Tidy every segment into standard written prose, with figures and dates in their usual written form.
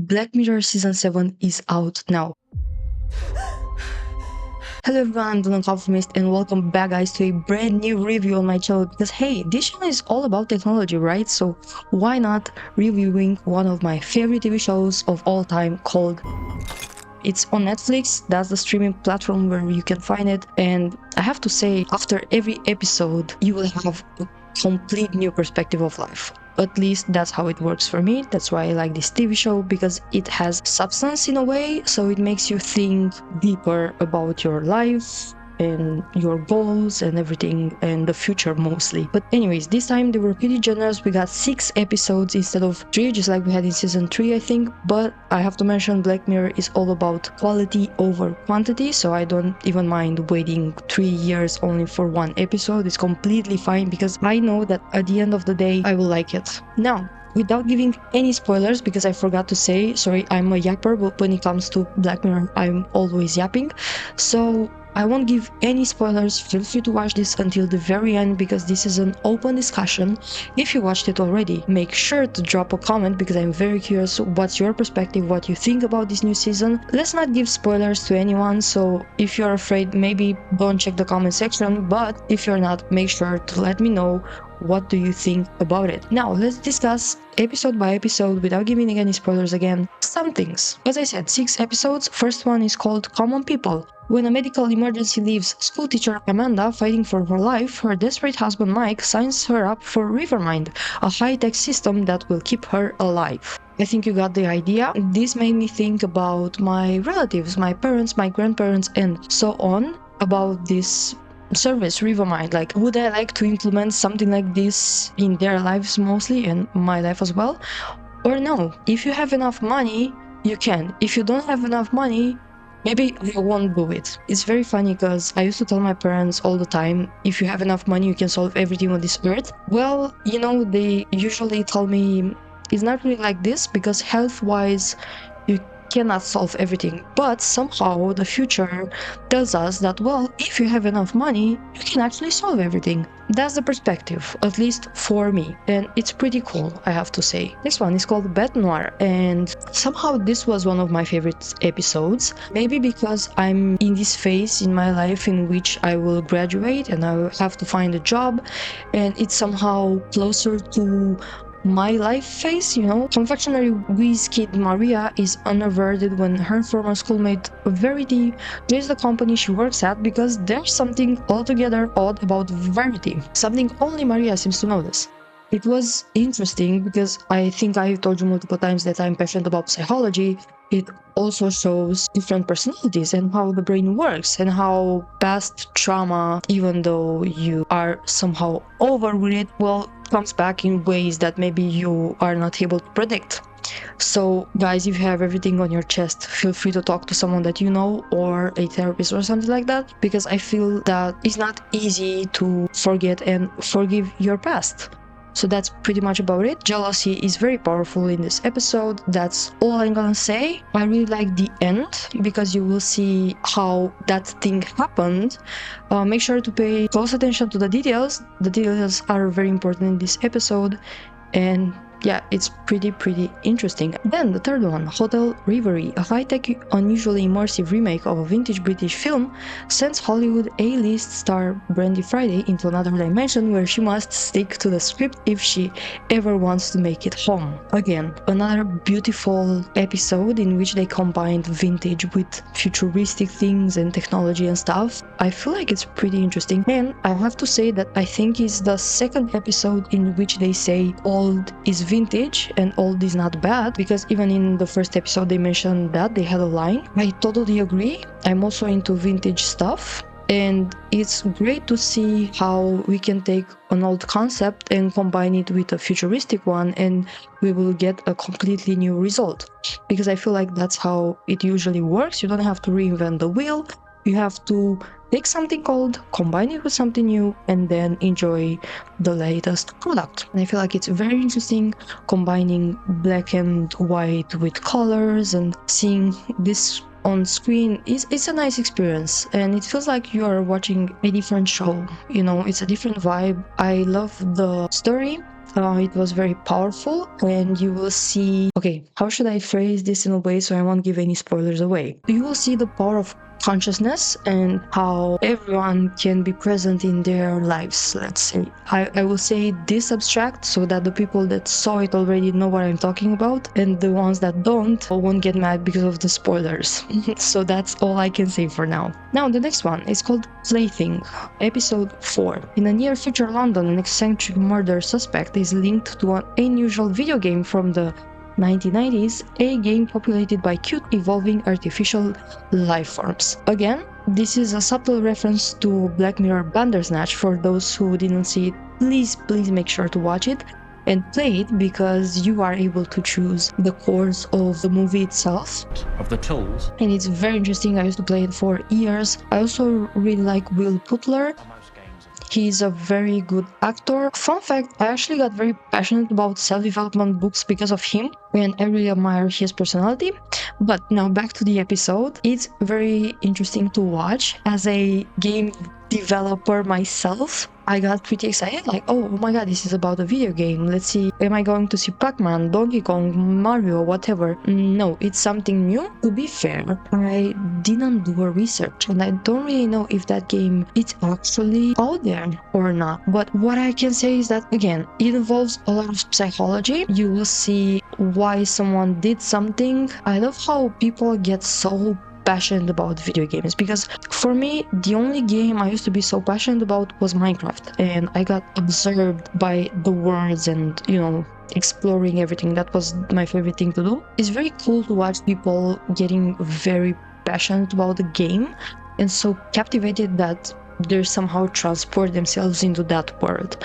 Black Mirror Season 7 is out now. Hello everyone, I'm Dylan Confirmist and welcome back guys to a brand new review on my channel because hey, this channel is all about technology, right? So why not reviewing one of my favorite TV shows of all time called... It's on Netflix, that's the streaming platform where you can find it, and I have to say, after every episode, you will have a complete new perspective of life. At least that's how it works for me. That's why I like this TV show, because it has substance in a way, so it makes you think deeper about your life and your goals and everything, and the future mostly. But anyways, this time they were pretty generous. We got 6 episodes instead of 3, just like we had in season 3, I think. But I have to mention, Black Mirror is all about quality over quantity, so I don't even mind waiting 3 years only for one episode. It's completely fine, because I know that at the end of the day I will like it. Now, without giving any spoilers, because I forgot to say, sorry, I'm a yapper, but when it comes to Black Mirror I'm always yapping, so I won't give any spoilers. Feel free to watch this until the very end, because this is an open discussion. If you watched it already, make sure to drop a comment, because I'm very curious what's your perspective, what you think about this new season. Let's not give spoilers to anyone, so if you're afraid, maybe don't check the comment section, but if you're not, make sure to let me know what do you think about it. Now let's discuss episode by episode without giving any spoilers again. Some things. As I said, 6 episodes. First one is called Common People. When a medical emergency leaves schoolteacher Amanda fighting for her life, her desperate husband Mike signs her up for Rivermind, a high-tech system that will keep her alive. I think you got the idea. This made me think about my relatives, my parents, my grandparents, and so on, about this service, Rivermind. Like, would I like to implement something like this in their lives mostly, and my life as well? Or no? If you have enough money, you can. If you don't have enough money, maybe I won't do it. It's very funny, because I used to tell my parents all the time, if you have enough money, you can solve everything on this earth. Well, you know, they usually tell me it's not really like this, because health-wise, you cannot solve everything. But somehow the future tells us that, well, if you have enough money, you can actually solve everything. That's the perspective, at least for me, and it's pretty cool, I have to say. This one is called Bête Noire, and somehow this was one of my favorite episodes. Maybe because I'm in this phase in my life in which I will graduate and I will have to find a job, and it's somehow closer to my life phase, you know. Confectionery whiz kid Maria is unnerved when her former schoolmate Verity leaves the company she works at, because there's something altogether odd about Verity, something only Maria seems to notice. It was interesting because I think I've told you multiple times that I'm passionate about psychology. It also shows different personalities and how the brain works, and how past trauma, even though you are somehow over with it, well, comes back in ways that maybe you are not able to predict. So guys, if you have everything on your chest, feel free to talk to someone that you know, or a therapist or something like that, because I feel that it's not easy to forget and forgive your past. So that's pretty much about it. Jealousy is very powerful in this episode. That's all I'm gonna say. I really like the end, because you will see how that thing happened. Make sure to pay close attention to the details. The details are very important in this episode, and yeah, it's pretty interesting. Then the third one, Hotel Reverie, a high-tech, unusually immersive remake of a vintage British film, sends Hollywood A-list star Brandy Friday into another dimension where she must stick to the script if she ever wants to make it home. Again, another beautiful episode in which they combined vintage with futuristic things and technology and stuff. I feel like it's pretty interesting, and I have to say that I think it's the second episode in which they say old is vintage and old is not bad, because even in the first episode they mentioned that they had a line. I totally agree. I'm also into vintage stuff, and it's great to see how we can take an old concept and combine it with a futuristic one, and we will get a completely new result, because I feel like that's how it usually works. You don't have to reinvent the wheel. You have to take something old, combine it with something new, and then enjoy the latest product. And I feel like it's very interesting combining black and white with colors, and seeing this on screen it's a nice experience, and it feels like you are watching a different show. You know, it's a different vibe. I love the story. It was very powerful, and you will see. Okay, how should I phrase this in a way so I won't give any spoilers away? You will see the power of consciousness and how everyone can be present in their lives, let's say. I will say this abstract so that the people that saw it already know what I'm talking about, and the ones that don't won't get mad because of the spoilers. So that's all I can say for now. Now the next one is called Plaything, episode 4. In a near future London, an eccentric murder suspect is linked to an unusual video game from the 1990s, a game populated by cute evolving artificial life forms. Again, this is a subtle reference to Black Mirror Bandersnatch. For those who didn't see it, please make sure to watch it and play it, because you are able to choose the course of the movie itself. Of the tools. And it's very interesting. I used to play it for years. I also really like Will Putler. He's a very good actor. Fun fact, I actually got very passionate about self-development books because of him, and I really admire his personality. But now back to the episode. It's very interesting to watch. As a game developer myself, I got pretty excited, like, oh my god, this is about a video game. Let's see, am I going to see Pac-Man, Donkey Kong, Mario, whatever? No, it's something new. To be fair, I didn't do a research, and I don't really know if that game is actually out there or not. But what I can say is that, again, it involves a lot of psychology. You will see why someone did something. I love how people get so passionate about video games, because for me, the only game I used to be so passionate about was Minecraft, and I got absorbed by the worlds and, you know, exploring everything. That was my favorite thing to do. It's very cool to watch people getting very passionate about the game and so captivated that they somehow transport themselves into that world.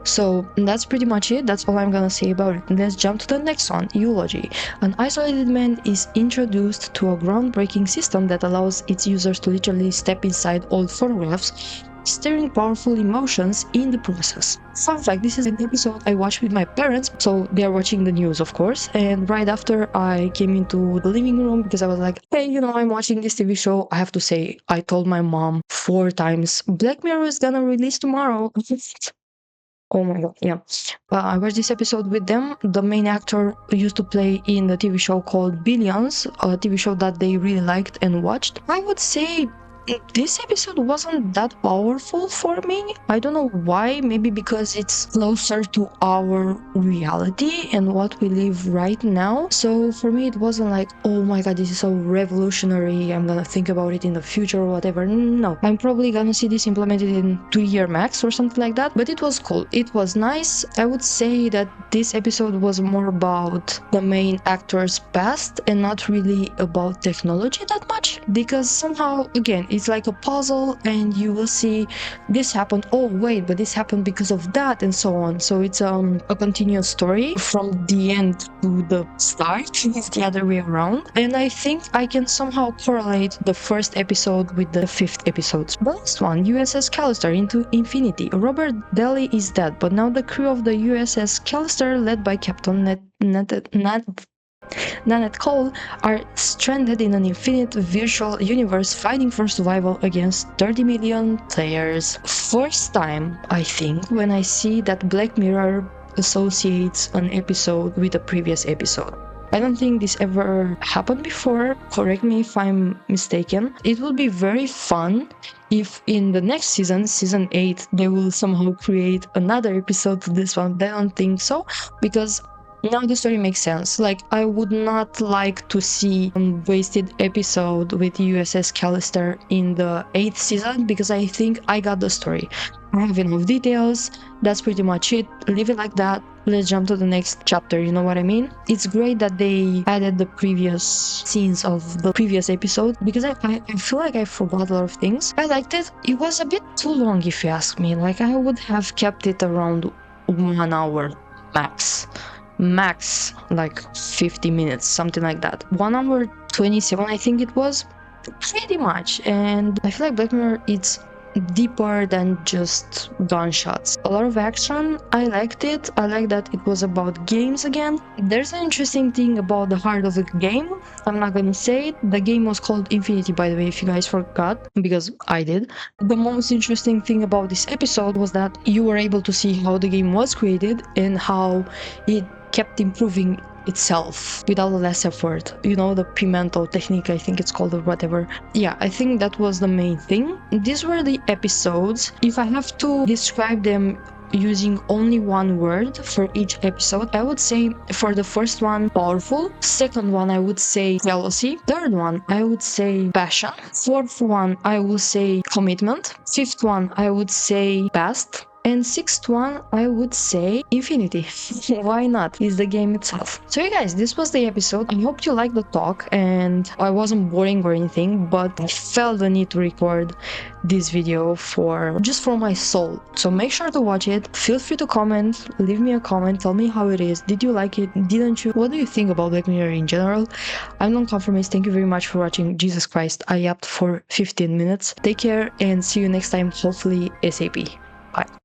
So that's pretty much it. That's all I'm gonna say about it. Let's jump to the next one, Eulogy. An isolated man is introduced to a groundbreaking system that allows its users to literally step inside old photographs, stirring powerful emotions in the process. Fun fact, this is an episode I watched with my parents, so they are watching the news, of course, and right after I came into the living room because I was like, hey, you know, I'm watching this TV show. I have to say, I told my mom 4 times, Black Mirror is gonna release tomorrow. Oh my god, yeah. I watched this episode with them. The main actor used to play in the TV show called Billions, a TV show that they really liked and watched. I would say this episode wasn't that powerful for me. I don't know why. Maybe because it's closer to our reality and what we live right now. So for me, it wasn't like, oh my god, this is so revolutionary, I'm gonna think about it in the future or whatever. No, I'm probably gonna see this implemented in 2-year max or something like that. But it was cool. It was nice. I would say that this episode was more about the main actor's past and not really about technology that much, because somehow, again, it's like a puzzle and you will see this happened, oh wait, but this happened because of that, and so on. So it's a continuous story from the end to the start. It's the other way around, and I think I can somehow correlate the first episode with the 5th episode. The last one, USS Callister into Infinity. Robert Daly is dead, but now the crew of the USS Callister, led by Captain Nanette Cole, are stranded in an infinite virtual universe fighting for survival against 30 million players. First time, I think, when I see that Black Mirror associates an episode with a previous episode. I don't think this ever happened before. Correct me if I'm mistaken. It would be very fun if in the next season, season 8, they will somehow create another episode to this one. But I don't think so, because now the story makes sense. Like, I would not like to see a wasted episode with USS Callister in the 8th season, because I think I got the story. I have enough details. That's pretty much it. Leave it like that. Let's jump to the next chapter, you know what I mean? It's great that they added the previous scenes of the previous episode, because I feel like I forgot a lot of things. I liked it. It was a bit too long, if you ask me. Like, I would have kept it around 1 hour max, like 50 minutes, something like that. 1 hour 27, I think it was, pretty much. And I feel like Black Mirror, it's deeper than just gunshots. A lot of action. I liked it. I like that it was about games again. There's an interesting thing about the heart of the game. I'm not gonna say it. The game was called Infinity, by the way, if you guys forgot, because I did. The most interesting thing about this episode was that you were able to see how the game was created and how it kept improving itself without less effort. You know, the pimento technique, I think it's called, or whatever. Yeah, I think that was the main thing. These were the episodes. If I have to describe them using only one word for each episode, I would say for the first one, powerful. Second one, I would say jealousy. Third one, I would say passion. Fourth one, I would say commitment. Fifth one, I would say past. And sixth one, I would say Infinity. Why not? It's the game itself. So you guys, this was the episode. I hope you liked the talk and I wasn't boring or anything, but I felt the need to record this video for my soul. So make sure to watch it. Feel free to comment, leave me a comment, tell me how it is. Did you like it? Didn't you? What do you think about Black Mirror in general? I'm Nonconformist. Thank you very much for watching. Jesus Christ, I yapped for 15 minutes. Take care and see you next time, hopefully ASAP. Bye.